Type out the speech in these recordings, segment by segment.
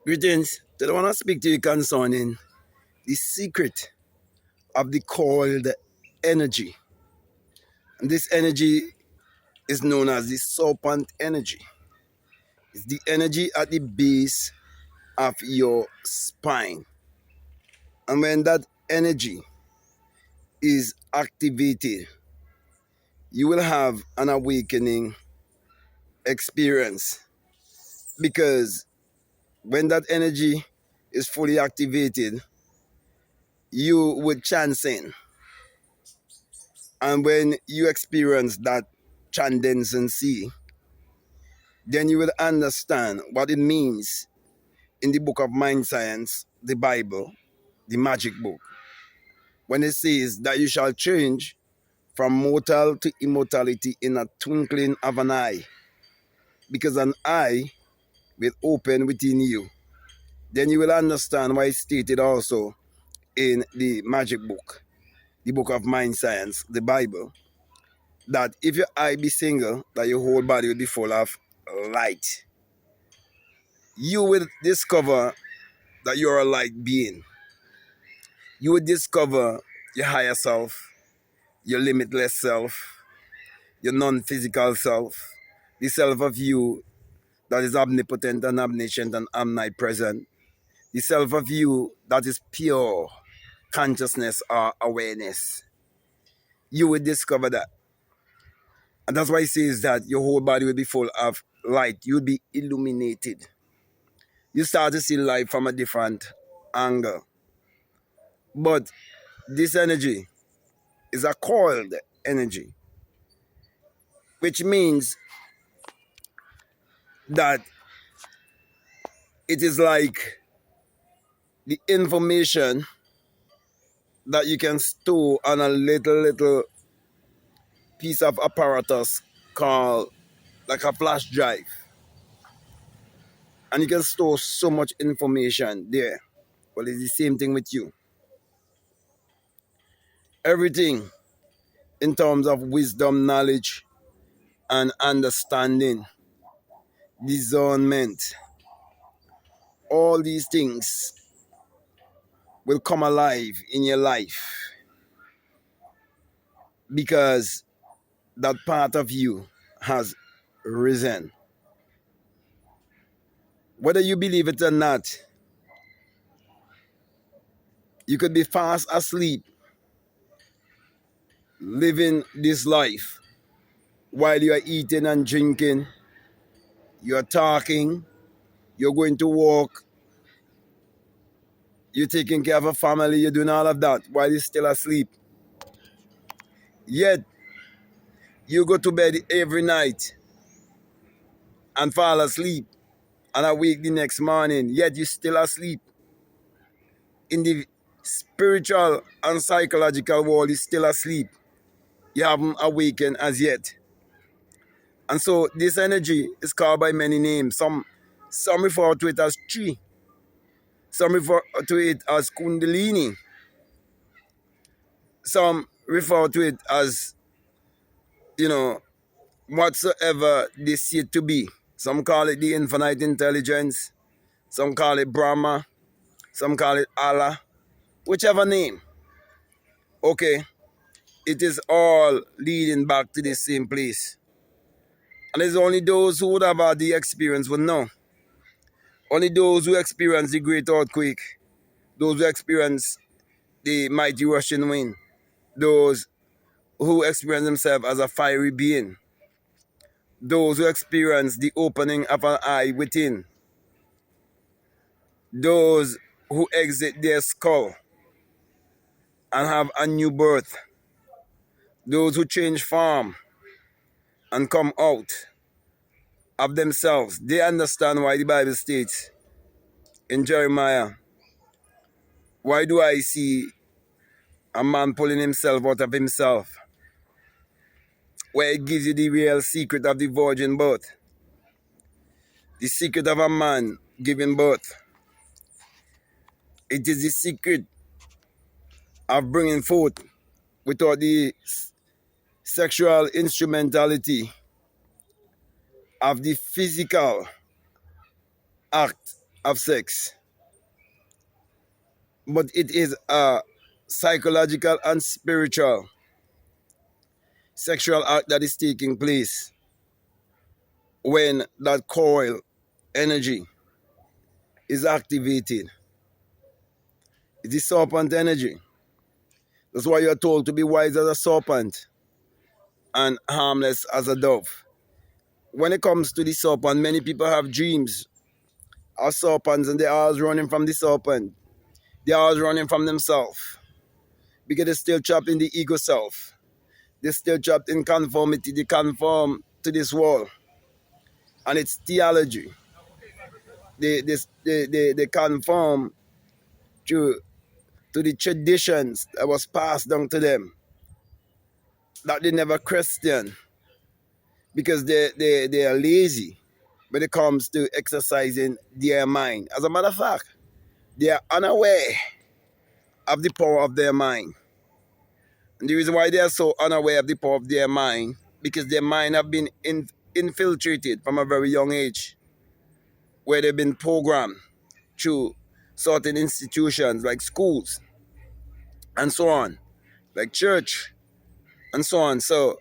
Greetings. Today I want to speak to you concerning the secret of the coiled energy. And this energy is known as the serpent energy. It's the energy at the base of your spine. And when that energy is activated, you will have an awakening experience. Because when that energy is fully activated, you would transcend. And when you experience that transcendency, then you will understand what it means in the book of mind science, the Bible, the magic book, when it says that you shall change from mortal to immortality in a twinkling of an eye, because an eye will open within you. Then you will understand why it's stated also in the magic book, the book of mind science, the Bible, that if your eye be single, that your whole body will be full of light. You will discover that you're a light being. You will discover your higher self, your limitless self, your non-physical self, the self of you that is omnipotent and omniscient and omnipresent, the self of you that is pure consciousness or awareness. You will discover that. And that's why it says that your whole body will be full of light. You'll be illuminated. You start to see life from a different angle. But this energy is a coiled energy, which means that it is like the information that you can store on a little piece of apparatus called like a flash drive. And you can store so much information there. Well, it's the same thing with you. Everything in terms of wisdom, knowledge, and understanding, discernment, all these things will come alive in your life because that part of you has risen. Whether you believe it or not, you could be fast asleep living this life while you are eating and drinking, you're talking, you're going to work, you're taking care of a family, you're doing all of that while you're still asleep. Yet, you go to bed every night and fall asleep and awake the next morning, yet you're still asleep. In the spiritual and psychological world, you're still asleep. You haven't awakened as yet. And so this energy is called by many names. Some refer to it as chi. Some refer to it as kundalini. Some refer to it as, whatsoever they see it to be. Some call it the infinite intelligence. Some call it Brahma. Some call it Allah. Whichever name. Okay. It is all leading back to the same place. And it's only those who would have had the experience would know. Only those who experience the great earthquake, those who experience the mighty rushing wind, those who experience themselves as a fiery being, those who experience the opening of an eye within, those who exit their skull and have a new birth, those who change form and come out of themselves, they understand why the Bible states in Jeremiah, why do I see a man pulling himself out of himself? Where it gives you the real secret of the virgin birth. The secret of a man giving birth. It is the secret of bringing forth without the sexual instrumentality of the physical act of sex, but it is a psychological and spiritual sexual act that is taking place when that coil energy is activated. It is serpent energy. That's why you're told to be wise as a serpent and harmless as a dove. When it comes to the serpent, many people have dreams of serpents and they're always running from the serpent. They're always running from themselves because they're still trapped in the ego self. They're still trapped in conformity. They conform to this world and its theology. They conform to the traditions that was passed down to them that they never question because they are lazy when it comes to exercising their mind. As a matter of fact, they are unaware of the power of their mind. And the reason why they are so unaware of the power of their mind, because their mind have been infiltrated from a very young age, where they've been programmed through certain institutions like schools and so on, like church and so on. So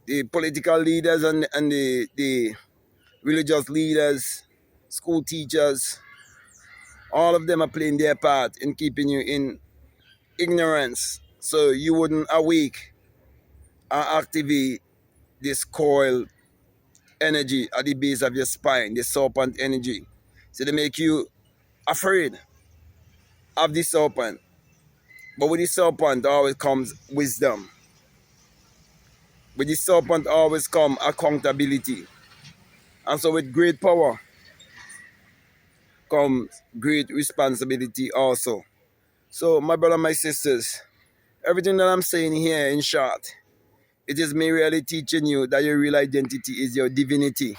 the political leaders and the religious leaders, school teachers, all of them are playing their part in keeping you in ignorance so you wouldn't awake and activate this coil energy at the base of your spine, the serpent energy. So they make you afraid of the serpent. But with the serpent always comes wisdom. With the serpent always comes accountability. And so with great power comes great responsibility also. So my brother, my sisters, everything that I'm saying here in short, it is me really teaching you that your real identity is your divinity.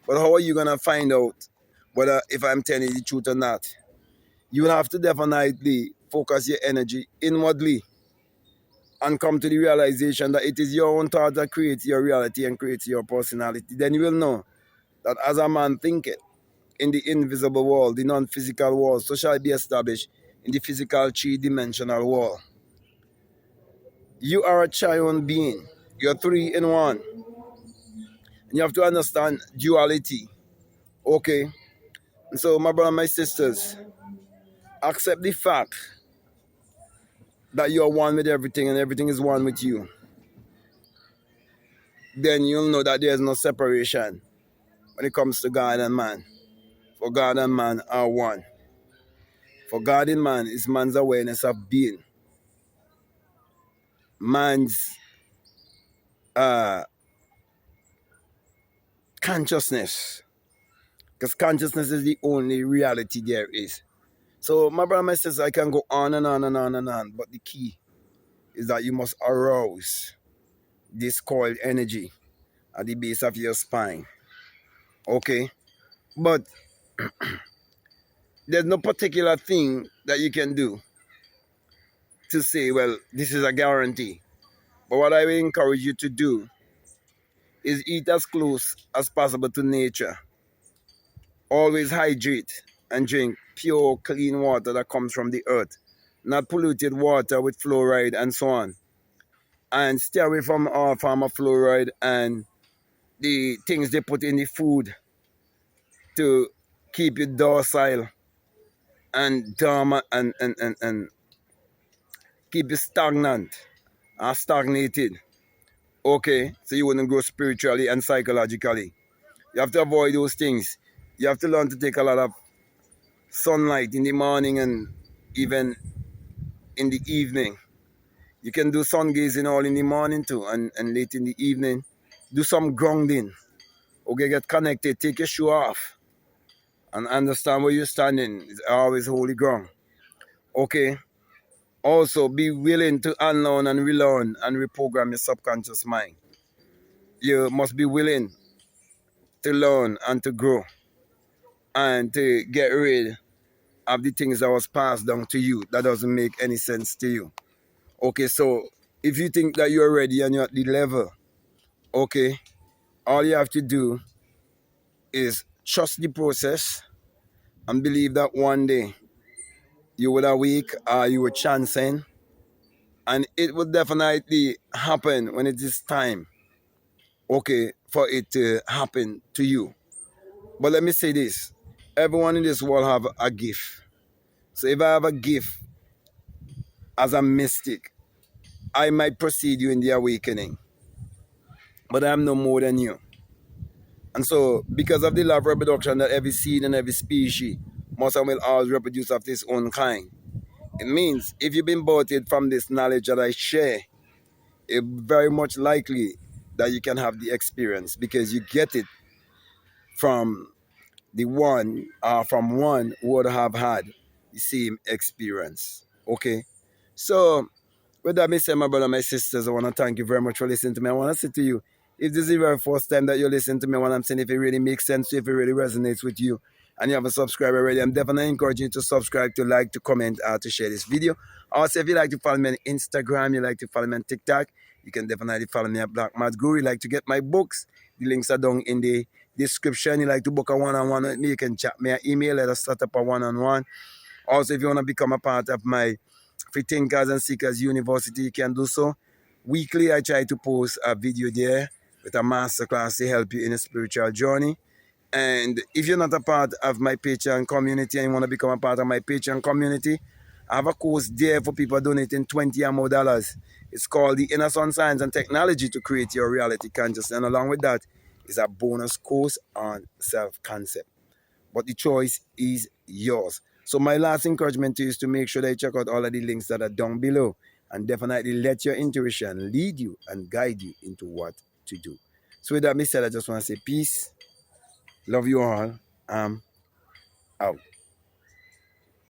But how are you going to find out whether if I'm telling you the truth or not? You will have to definitely focus your energy inwardly and come to the realization that it is your own thought that creates your reality and creates your personality. Then you will know that as a man thinketh in the invisible world, the non-physical world, so shall it be established in the physical three-dimensional world. You are a triune being. You're three in one. And you have to understand duality. Okay? And so, my brother, my sisters, accept the fact that you're one with everything and everything is one with you. Then you'll know that there's no separation when it comes to God and man. For God and man are one. For God in man is man's awareness of being. Man's consciousness. Because consciousness is the only reality there is. So, my brother, my sister, I can go on and on and on and on. But the key is that you must arouse this coiled energy at the base of your spine. Okay? But there's no particular thing that you can do to say, well, this is a guarantee. But what I will encourage you to do is eat as close as possible to nature. Always hydrate and drink pure, clean water that comes from the earth, not polluted water with fluoride and so on. And stay away from all form of fluoride and the things they put in the food to keep you docile and dormant and keep you stagnant or stagnated. Okay, so you wouldn't grow spiritually and psychologically. You have to avoid those things. You have to learn to take a lot of sunlight in the morning and even in the evening. You can do sun gazing all in the morning too and late in the evening. Do some grounding. Okay, get connected. Take your shoe off and understand where you're standing. It's always holy ground. Okay. Also, be willing to unlearn and relearn and reprogram your subconscious mind. You must be willing to learn and to grow and to get rid of the things that was passed down to you that doesn't make any sense to you. Okay, so if you think that you're ready and you're at the level, okay, all you have to do is trust the process and believe that one day you will awake or you will transcend, and it will definitely happen when it is time, okay, for it to happen to you. But let me say this: everyone in this world have a gift. So if I have a gift as a mystic, I might precede you in the awakening, but I am no more than you. And so, because of the law of reproduction that every seed and every species must and will always reproduce of its own kind, it means if you've been brought it from this knowledge that I share, it's very much likely that you can have the experience because you get it from from one who would have had the same experience. Okay, so with that being said, my brother, my sisters, I want to thank you very much for listening to me. I want to say to you, if this is the very first time that you listen to me, what I'm saying, if it really makes sense to you, if it really resonates with you, and you haven't subscribed already, I'm definitely encouraging you to subscribe, to like, to comment, to share this video. Also, if you like to follow me on Instagram, you like to follow me on TikTok, you can definitely follow me at Black Math Guru. You like to get my books, the links are down in the description. You like to book a one-on-one with me, you can chat me an email, let us set up a one-on-one. Also, if you want to become a part of my Free Thinkers and Seekers University, you can do so. Weekly, I try to post a video there with a masterclass to help you in a spiritual journey. And if you're not a part of my Patreon community and you want to become a part of my Patreon community, I have a course there for people donating $20 or more dollars. It's called the Inner Sun Science and Technology to Create Your Reality Consciousness. And along with that is a bonus course on self-concept. But the choice is yours. So my last encouragement to you is to make sure that you check out all of the links that are down below and definitely let your intuition lead you and guide you into what to do. So with that being said, I just want to say peace. Love you all. I'm out.